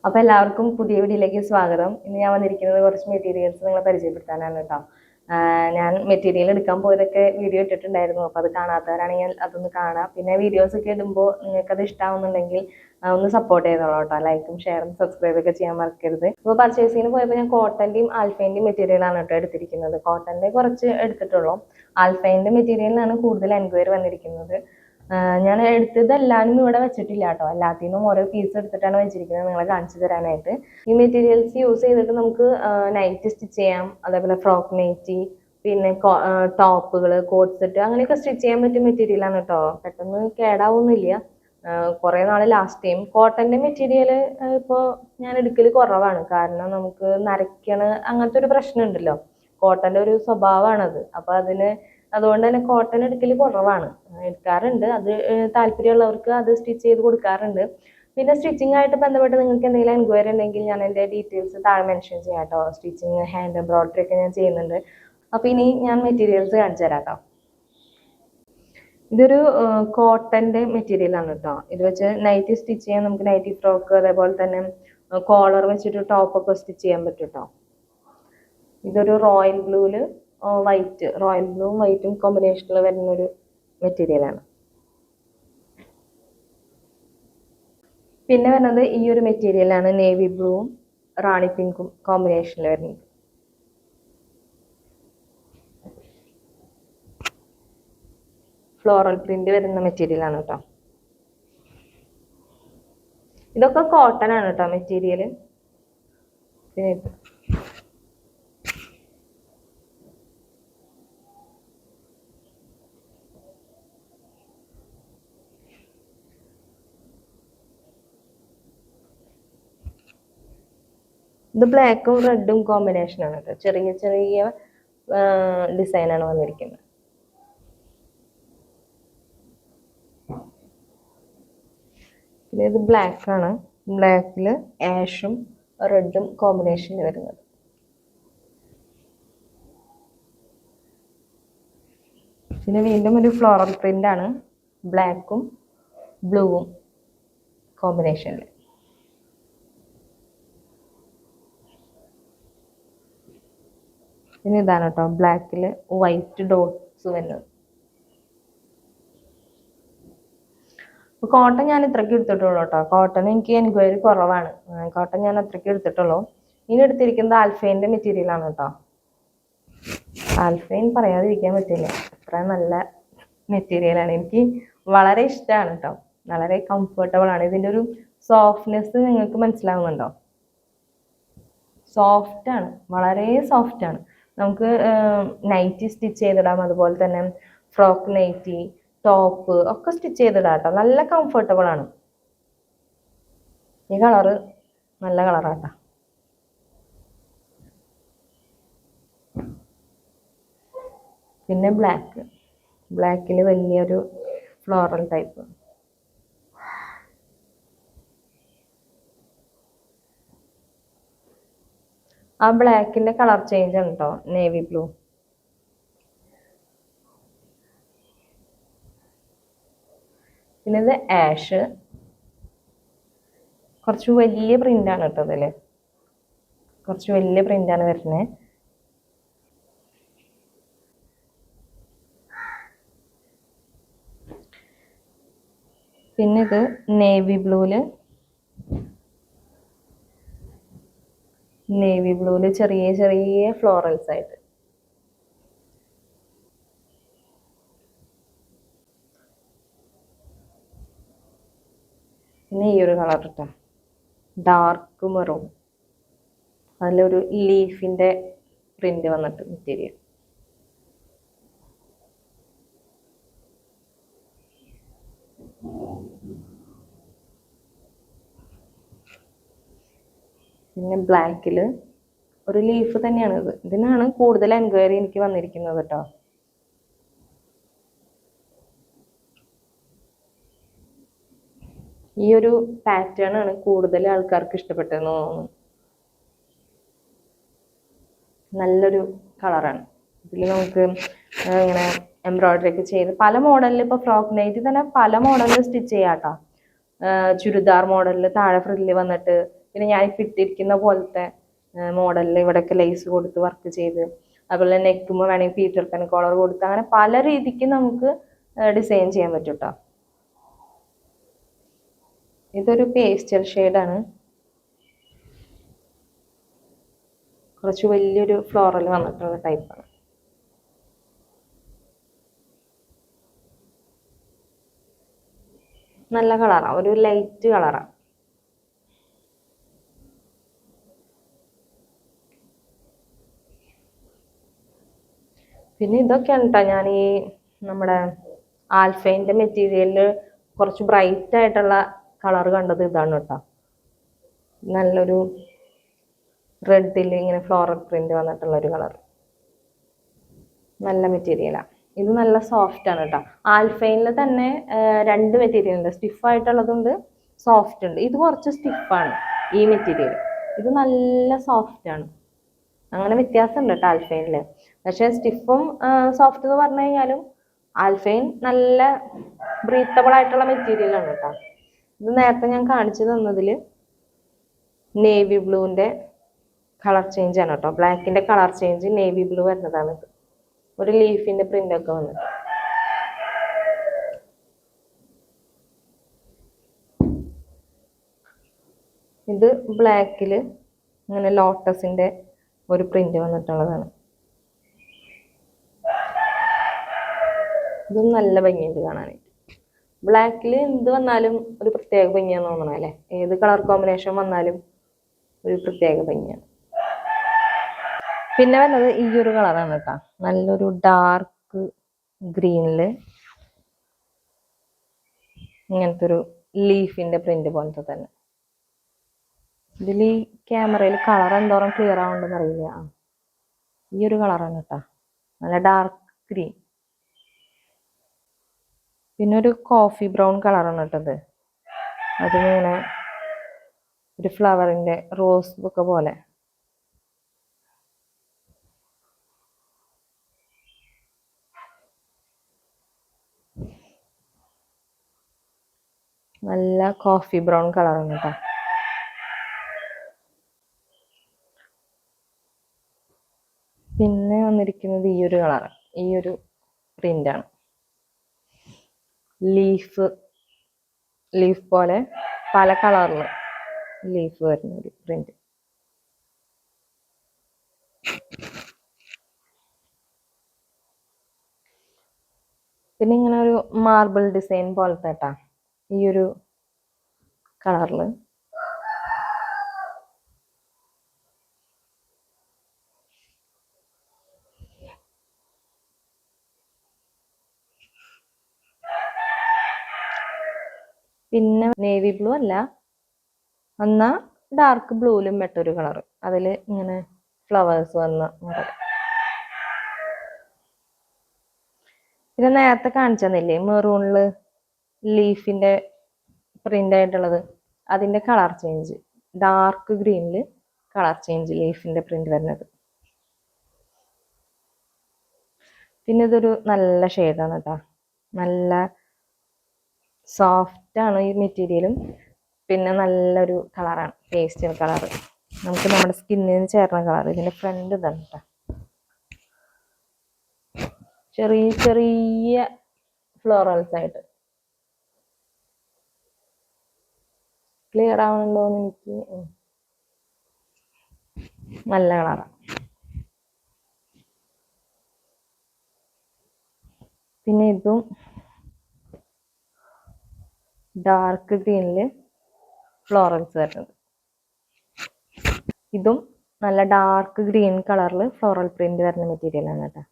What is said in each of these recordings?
അപ്പോൾ എല്ലാവർക്കും പുതിയ വീഡിയോയിലേക്ക് സ്വാഗതം. ഇന്ന് ഞാൻ വന്നിരിക്കുന്നത് കുറച്ച് മെറ്റീരിയൽസ് നിങ്ങളെ പരിചയപ്പെടുത്താനാണ് കേട്ടോ. ഞാൻ മെറ്റീരിയൽ എടുക്കാൻ പോയതൊക്കെ വീഡിയോ ഇട്ടിട്ടുണ്ടായിരുന്നു. അപ്പോൾ അത് കാണാത്തവരാണെങ്കിൽ അതൊന്ന് കാണാം. പിന്നെ വീഡിയോസ് ഒക്കെ ഇടുമ്പോൾ നിങ്ങൾക്കത് ഇഷ്ടമാവുന്നുണ്ടെങ്കിൽ ഒന്ന് സപ്പോർട്ട് ചെയ്തോളൂ കേട്ടോ. ലൈക്കും ഷെയറും സബ്സ്ക്രൈബൊക്കെ ചെയ്യാൻ മറക്കരുത്. അപ്പോൾ പർച്ചേസിങ്ങിന് പോയപ്പോൾ ഞാൻ കോട്ടൻ്റെയും ആൽഫൈൻ്റെയും മെറ്റീരിയലാണ് കേട്ടോ എടുത്തിരിക്കുന്നത്. കോട്ടൻ്റെ കുറച്ച് എടുത്തിട്ടുള്ളൂ. ആൽഫൈൻ്റെ മെറ്റീരിയലിനാണ് കൂടുതൽ എൻക്വയറി വന്നിരിക്കുന്നത്. ഞാൻ എടുത്തതെല്ലാനും ഇവിടെ വെച്ചിട്ടില്ല കേട്ടോ. എല്ലാത്തിനും ഓരോ പീസ് എടുത്തിട്ടാണ് വെച്ചിരിക്കുന്നത് നിങ്ങളെ കാണിച്ചു തരാനായിട്ട്. ഈ മെറ്റീരിയൽസ് യൂസ് ചെയ്തിട്ട് നമുക്ക് നൈറ്റ് സ്റ്റിച്ച് ചെയ്യാം, അതേപോലെ ഫ്രോക്ക് നൈറ്റി, പിന്നെ ടോപ്പുകൾ, കോട്ട് സെറ്റ് അങ്ങനെയൊക്കെ സ്റ്റിച്ച് ചെയ്യാൻ പറ്റിയ മെറ്റീരിയലാണ് കേട്ടോ. പെട്ടെന്ന് കേടാവൊന്നുമില്ല, കുറേ നാൾ ലാസ്റ്റ് ചെയ്യും. കോട്ടൻ്റെ മെറ്റീരിയൽ ഇപ്പോൾ ഞാൻ എടുക്കൽ കുറവാണ്, കാരണം നമുക്ക് നരയ്ക്കണ അങ്ങനത്തെ ഒരു പ്രശ്നം ഉണ്ടല്ലോ. കോട്ടൻ്റെ ഒരു സ്വഭാവമാണത്. അപ്പോൾ അതുകൊണ്ട് തന്നെ കോട്ടൺ എടുക്കൽ കുറവാണ്. എടുക്കാറുണ്ട്, അത് താല്പര്യമുള്ളവർക്ക് അത് സ്റ്റിച്ച് ചെയ്ത് കൊടുക്കാറുണ്ട്. പിന്നെ സ്റ്റിച്ചിങ് ആയിട്ട് ബന്ധപ്പെട്ട് നിങ്ങൾക്ക് എന്തെങ്കിലും എൻക്വയറി ഉണ്ടെങ്കിൽ ഞാൻ എൻ്റെ ഡീറ്റെയിൽസ് താഴെ മെൻഷൻ ചെയ്യാം കേട്ടോ. സ്റ്റിച്ചിങ്, ഹാൻഡ് എംബ്രോയിഡറി ഒക്കെ ഞാൻ ചെയ്യുന്നുണ്ട്. അപ്പോൾ ഇനി ഞാൻ മെറ്റീരിയൽസ് കാണിച്ചു തരാം കേട്ടോ. ഇതൊരു കോട്ടൻ്റെ മെറ്റീരിയലാണ് കേട്ടോ. ഇത് വെച്ച് നൈറ്റി സ്റ്റിച്ച് ചെയ്യാൻ നമുക്ക് നൈറ്റി ഫ്രോക്ക്, അതേപോലെ തന്നെ കോളർ വെച്ചിട്ട് ടോപ്പൊക്കെ സ്റ്റിച്ച് ചെയ്യാൻ പറ്റും കേട്ടോ. ഇതൊരു റോയൽ ബ്ലൂവിൽ റോയൽ ബ്ലൂവും വൈറ്റും കോമ്പിനേഷനിൽ വരുന്നൊരു മെറ്റീരിയലാണ്. പിന്നെ വരുന്നത് ഈ ഒരു മെറ്റീരിയലാണ്, നേവി ബ്ലൂവും റാണി പിങ്കും കോമ്പിനേഷനിൽ വരുന്നത്. ഫ്ലോറൽ പ്രിന്റ് വരുന്ന മെറ്റീരിയലാണ് കേട്ടോ. ഇതൊക്കെ കോട്ടൺ ആണ് കേട്ടോ മെറ്റീരിയൽ. പിന്നെ ഇത് ബ്ലാക്കും റെഡും കോമ്പിനേഷനാണ് കേട്ടോ. ചെറിയ ചെറിയ ഡിസൈനാണ് വന്നിരിക്കുന്നത്. പിന്നെ ഇത് ബ്ലാക്കാണ്, ബ്ലാക്കിൽ ആഷും റെഡും കോമ്പിനേഷനിൽ വരുന്നത്. പിന്നെ വീണ്ടും ഒരു ഫ്ലോറൽ പ്രിൻ്റാണ്, ബ്ലാക്കും ബ്ലൂവും കോമ്പിനേഷനിൽ. പിന്നെ ഇതാണ് കേട്ടോ, ബ്ലാക്കിൽ വൈറ്റ് ഡോട്ട്സ് വരുന്നത്. കോട്ടൺ ഞാൻ ഇത്രയ്ക്ക് എടുത്തിട്ടുള്ളൂ കേട്ടോ. കോട്ടൺ എനിക്ക് എൻക്വയറി കുറവാണ്, കോട്ടൺ ഞാൻ അത്രയ്ക്ക് എടുത്തിട്ടുള്ളൂ. ഇനി എടുത്തിരിക്കുന്നത് ആൽഫൈൻ്റെ മെറ്റീരിയലാണ് കേട്ടോ. ആൽഫൈൻ പറയാതിരിക്കാൻ പറ്റില്ല, അത്ര നല്ല മെറ്റീരിയലാണ്. എനിക്ക് വളരെ ഇഷ്ടമാണ് കേട്ടോ. വളരെ കംഫർട്ടബിൾ ആണ്. ഇതിൻ്റെ ഒരു സോഫ്റ്റ്നെസ് നിങ്ങൾക്ക് മനസ്സിലാവുന്നുണ്ടോ? സോഫ്റ്റാണ്, വളരെ സോഫ്റ്റാണ്. നമുക്ക് നൈറ്റി സ്റ്റിച്ച് ചെയ്തിടാം, അതുപോലെ തന്നെ ഫ്രോക്ക് നൈറ്റി, ടോപ്പ് ഒക്കെ സ്റ്റിച്ച് ചെയ്തിടാം കേട്ടോ. നല്ല കംഫർട്ടബിൾ ആണ്. ഈ കളറ് നല്ല കളറാട്ടോ. പിന്നെ ബ്ലാക്കിൽ വലിയൊരു ഫ്ലോറൽ ടൈപ്പ്. ആ ബ്ലാക്കിൻ്റെ കളർ ചേഞ്ച് ആണ് കേട്ടോ, നേവി ബ്ലൂ. പിന്നെ ഇത് ആഷ്, കുറച്ച് വലിയ പ്രിൻ്റാണ് കേട്ടോ. ഇതിൽ കുറച്ച് വലിയ പ്രിൻ്റാണ് വരുന്നത്. പിന്നെ ഇത് നേവി ബ്ലൂവിൽ ചെറിയ ചെറിയ ഫ്ലോറൽസ് ആയിട്ട്. പിന്നെ ഈ ഒരു കളർ കേട്ടോ, ഡാർക്ക് മെറൂൺ, അതിലൊരു ലീഫിൻ്റെ പ്രിന്റ് വന്നിട്ട് മെറ്റീരിയൽ. പിന്നെ ബ്ലാക്കിൽ ഒരു ലീഫ് തന്നെയാണ് ഇത്. ഇതിനാണ് കൂടുതൽ എൻക്വയറി എനിക്ക് വന്നിരിക്കുന്നത് കേട്ടോ. ഈ ഒരു പാറ്റേൺ ആണ് കൂടുതൽ ആൾക്കാർക്ക് ഇഷ്ടപ്പെട്ടതെന്ന് തോന്നുന്നു. നല്ലൊരു കളറാണ്. ഇതിൽ നമുക്ക് ഇങ്ങനെ എംബ്രോയിഡറി ഒക്കെ ചെയ്ത് പല മോഡലിൽ, ഇപ്പോൾ ഫ്രോക്ക് നൈറ്റി തന്നെ പല മോഡലിൽ സ്റ്റിച്ച് ചെയ്യാം കേട്ടോ. ചുരിദാർ മോഡലിൽ താഴെ ഫ്രില്ല് വന്നിട്ട് പിന്നെ ഞാനിപ്പോൾ ഇട്ടിരിക്കുന്ന പോലത്തെ മോഡലിൽ ഇവിടെയൊക്കെ ലേസ് കൊടുത്ത് വർക്ക് ചെയ്ത്, അതുപോലെ നെക്കുമ്പോൾ വേണമെങ്കിൽ പീറ്റർ പെൻ കോളർ കൊടുത്ത്, അങ്ങനെ പല രീതിക്ക് നമുക്ക് ഡിസൈൻ ചെയ്യാൻ പറ്റും കേട്ടോ. ഇതൊരു പേസ്റ്റൽ ഷെയ്ഡാണ്, കുറച്ച് വലിയൊരു ഫ്ലോറൽ വന്നിട്ടുള്ള ടൈപ്പാണ്. നല്ല കളറാണ്, ഒരു ലൈറ്റ് കളറാണ്. പിന്നെ ഇതൊക്കെയാണ് കേട്ടോ ഞാൻ ഈ നമ്മുടെ ആൽഫൈൻ്റെ മെറ്റീരിയലിൽ കുറച്ച് ബ്രൈറ്റ് ആയിട്ടുള്ള കളർ കണ്ടത് ഇതാണ് കേട്ടോ. നല്ലൊരു റെഡിൽ ഇങ്ങനെ ഫ്ലോറൽ പ്രിന്റ് വന്നിട്ടുള്ള ഒരു കളർ, നല്ല മെറ്റീരിയലാണ്. ഇത് നല്ല സോഫ്റ്റ് ആണ് കേട്ടോ. ആൽഫൈനിൽ തന്നെ രണ്ട് മെറ്റീരിയൽ ഉണ്ട്, സ്റ്റിഫ് ആയിട്ടുള്ളതുണ്ട്, സോഫ്റ്റ് ഉണ്ട്. ഇത് കുറച്ച് സ്റ്റിഫാണ് ഈ മെറ്റീരിയൽ, ഇത് നല്ല സോഫ്റ്റ് ആണ്. അങ്ങനെ വ്യത്യാസമുണ്ട് കേട്ടോ ആൽഫൈനിൽ. പക്ഷെ സ്റ്റിഫും സോഫ്റ്റ് എന്ന് പറഞ്ഞു കഴിഞ്ഞാലും ആൽഫൈൻ നല്ല ബ്രീത്തബിൾ ആയിട്ടുള്ള മെറ്റീരിയൽ ആണ് കേട്ടോ. ഇത് നേരത്തെ ഞാൻ കാണിച്ചു തന്നതിൽ നേവി ബ്ലൂവിൻ്റെ കളർ ചേഞ്ച് ആണ് കേട്ടോ. ബ്ലാക്കിൻ്റെ കളർ ചേഞ്ച് നേവി ബ്ലൂ വരുന്നതാണ്. ഇത് ഒരു ലീഫിൻ്റെ പ്രിന്റ് ഒക്കെ വന്നിട്ട്. ഇത് ബ്ലാക്കിൽ ഇങ്ങനെ ലോട്ടസിൻ്റെ ഒരു പ്രിന്റ് വന്നിട്ടുള്ളതാണ്. ഇതും നല്ല ഭംഗിയുണ്ട് കാണാനായിട്ട്. ബ്ലാക്കിൽ എന്ത് വന്നാലും ഒരു പ്രത്യേക ഭംഗിയാന്ന് തോന്നണം അല്ലേ. ഏത് കളർ കോമ്പിനേഷൻ വന്നാലും ഒരു പ്രത്യേക ഭംഗിയാണ്. പിന്നെ വരുന്നത് ഈ ഒരു കളറാണ് കേട്ടോ, നല്ലൊരു ഡാർക്ക് ഗ്രീനില് ഇങ്ങനത്തെ ഒരു ലീഫിന്റെ പ്രിന്റ് പോലത്തെ തന്നെ. ഇതിൽ ഈ ക്യാമറയിൽ കളർ എന്തോരം ക്ലിയർ ആവുണ്ടെന്ന് അറിയില്ല. ഈ ഒരു കളറാണ് കേട്ടോ, നല്ല ഡാർക്ക് ഗ്രീൻ. പിന്നെ ഒരു കോഫി ബ്രൗൺ കളറാണ് കേട്ടത്. അതിങ്ങനെ ഒരു ഫ്ലവറിന്റെ റോസ് ഒക്കെ പോലെ. നല്ല കോഫി ബ്രൗൺ കളറാണ് കേട്ടോ. പിന്നെ വന്നിരിക്കുന്നത് ഈ ഒരു കളർ, ഈ ഒരു പ്രിന്റാണ്. ലീഫ് പോലെ പല കളറിൽ ലീഫ് വരുന്ന ഒരു പ്രിന്റ്. പിന്നെ ഇങ്ങനെ ഒരു മാർബിൾ ഡിസൈൻ പോലത്തെ കേട്ടാ ഈ ഒരു കളറിൽ. പിന്നെ നേവി ബ്ലൂ അല്ല, എന്നാ ഡാർക്ക് ബ്ലൂവിലും പെട്ടൊരു കളർ, അതിൽ ഇങ്ങനെ ഫ്ലവേഴ്സ് വന്ന മോഡൽ. പിന്നെ നേരത്തെ കാണിച്ചു തന്നില്ലേ മെറൂണില് ലീഫിന്റെ പ്രിന്റ് ആയിട്ടുള്ളത്, അതിന്റെ കളർ ചേഞ്ച്, ഡാർക്ക് ഗ്രീനില് കളർ ചേഞ്ച് ലീഫിന്റെ പ്രിന്റ് വരുന്നത്. പിന്നെ ഇതൊരു നല്ല ഷെയ്ഡാണ് കേട്ടോ, നല്ല സോഫ്റ്റ് ആണ് ഈ മെറ്റീരിയലും. പിന്നെ നല്ലൊരു കളറാണ്, പേസ്റ്റൽ കളർ, നമുക്ക് നമ്മുടെ സ്കിന്നിന് ചേർന്ന കളർ. ഇതിന്റെ ഫ്രണ്ട് ഇതാണ് കേട്ടോ, ചെറിയ ചെറിയ ഫ്ലോറൽസ് ആയിട്ട്. ക്ലിയർ ആവുന്നുണ്ടോന്ന് എനിക്ക്, നല്ല കളറാണ്. പിന്നെ ഇതും ഡാർക്ക് ഗ്രീനില് ഫ്ലോറൽസ് വരുന്നത്. ഇതും നല്ല ഡാർക്ക് ഗ്രീൻ കളറിൽ ഫ്ലോറൽ പ്രിന്റ് വരുന്ന മെറ്റീരിയൽ ആണ് കേട്ടോ.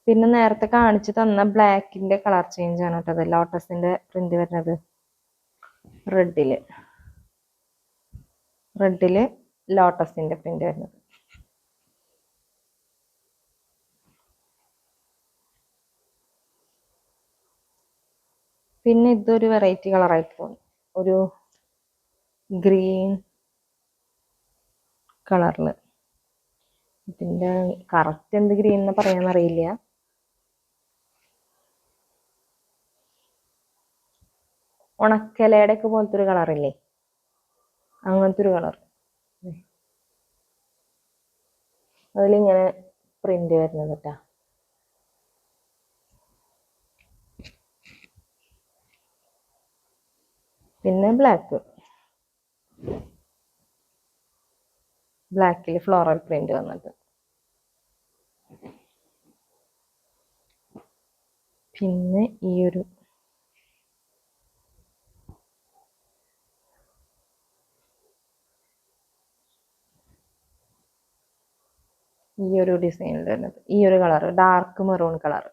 പിന്നെ നേരത്തെ കാണിച്ചു തന്ന ബ്ലാക്കിന്റെ കളർ ചേഞ്ച് ആണ് കേട്ടോ, ലോട്ടസിന്റെ പ്രിന്റ് വരുന്നത്. റെഡില് ലോട്ടസിന്റെ പ്രിന്റ് വരുന്നത്. പിന്നെ ഇതൊരു വെറൈറ്റി കളറായിട്ട് പോകും, ഒരു ഗ്രീൻ കളറില്. ഇതിന്റെ കറക്റ്റ് എന്ത് ഗ്രീൻ എന്ന് പറയാനറിയില്ല. ഉണക്കലയുടെ ഒക്കെ പോലത്തെ ഒരു കളറില്ലേ, അങ്ങനത്തെ ഒരു കളർ. അതിലിങ്ങനെ പ്രിന്റ് വരുന്നത് കേട്ടാ. പിന്നെ ബ്ലാക്കിൽ ഫ്ലോറൽ പ്രിന്റ് വന്നിട്ട്. പിന്നെ ഈ ഒരു ഡിസൈനിൽ വരുന്നത് ഈ ഒരു കളർ, ഡാർക്ക് മെറൂൺ കളർ.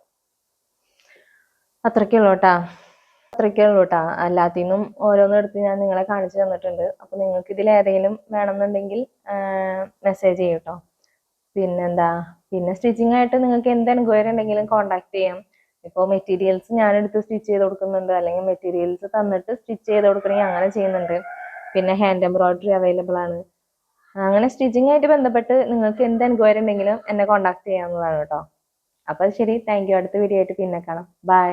അത്രയ്ക്കുള്ളൂ കേട്ടാ. എല്ലാത്തിനും ഓരോന്നെടുത്ത് ഞാൻ നിങ്ങളെ കാണിച്ചു തന്നിട്ടുണ്ട്. അപ്പൊ നിങ്ങൾക്ക് ഇതിൽ ഏതെങ്കിലും വേണമെന്നുണ്ടെങ്കിൽ മെസ്സേജ് ചെയ്യും കേട്ടോ. പിന്നെന്താ, പിന്നെ സ്റ്റിച്ചിങ് ആയിട്ട് നിങ്ങൾക്ക് എന്ത് എൻക്വയറി ഉണ്ടെങ്കിലും കോൺടാക്ട് ചെയ്യാം. ഇപ്പോൾ മെറ്റീരിയൽസ് ഞാനെടുത്ത് സ്റ്റിച്ച് ചെയ്ത് കൊടുക്കുന്നുണ്ട്, അല്ലെങ്കിൽ മെറ്റീരിയൽസ് തന്നിട്ട് സ്റ്റിച്ച് ചെയ്ത് കൊടുക്കണമെങ്കിൽ അങ്ങനെ ചെയ്യുന്നുണ്ട്. പിന്നെ ഹാൻഡ് എംബ്രോയിഡറി അവൈലബിൾ ആണ്. അങ്ങനെ സ്റ്റിച്ചിങ് ആയിട്ട് ബന്ധപ്പെട്ട് നിങ്ങൾക്ക് എന്ത് എൻക്വയറി ഉണ്ടെങ്കിലും എന്നെ കോൺടാക്ട് ചെയ്യാവുന്നതാണ് കേട്ടോ. അപ്പൊ ശരി, താങ്ക് യു. അടുത്ത വീഡിയോ ആയിട്ട് പിന്നെ കാണാം. ബൈ.